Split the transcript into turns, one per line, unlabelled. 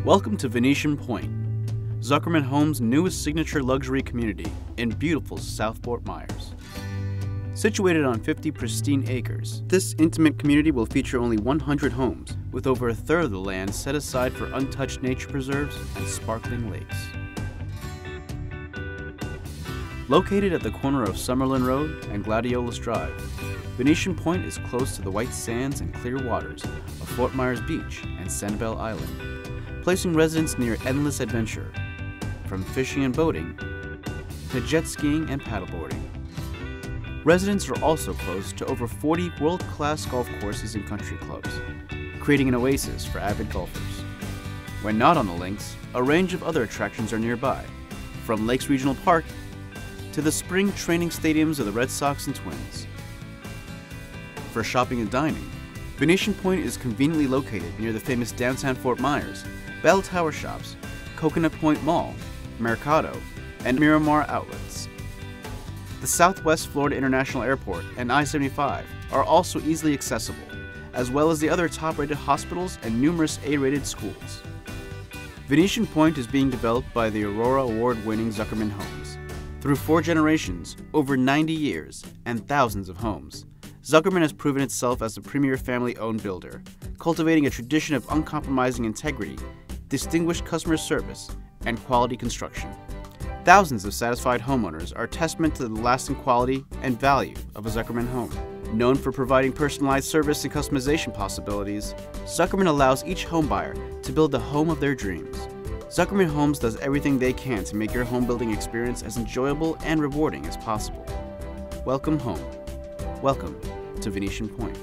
Welcome to Venetian Pointe, Zuckerman Homes' newest signature luxury community in beautiful South Fort Myers. Situated on 50 pristine acres, this intimate community will feature only 100 homes, with over a third of the land set aside for untouched nature preserves and sparkling lakes. Located at the corner of Summerlin Road and Gladiolus Drive, Venetian Pointe is close to the white sands and clear waters of Fort Myers Beach and Sanibel Island, placing residents near endless adventure, from fishing and boating to jet skiing and paddleboarding. Residents are also close to over 40 world-class golf courses and country clubs, creating an oasis for avid golfers. When not on the links, a range of other attractions are nearby, from Lakes Regional Park to the spring training stadiums of the Red Sox and Twins. For shopping and dining, Venetian Pointe is conveniently located near the famous downtown Fort Myers, Bell Tower Shops, Coconut Point Mall, Mercado, and Miramar outlets. The Southwest Florida International Airport and I-75 are also easily accessible, as well as the other top-rated hospitals and numerous A-rated schools. Venetian Pointe is being developed by the Aurora Award-winning Zuckerman Homes. Through 4 generations, over 90 years, and thousands of homes, Zuckerman has proven itself as a premier family-owned builder, cultivating a tradition of uncompromising integrity, distinguished customer service, and quality construction. Thousands of satisfied homeowners are a testament to the lasting quality and value of a Zuckerman home. Known for providing personalized service and customization possibilities, Zuckerman allows each homebuyer to build the home of their dreams. Zuckerman Homes does everything they can to make your home building experience as enjoyable and rewarding as possible. Welcome home. Welcome to Venetian Pointe.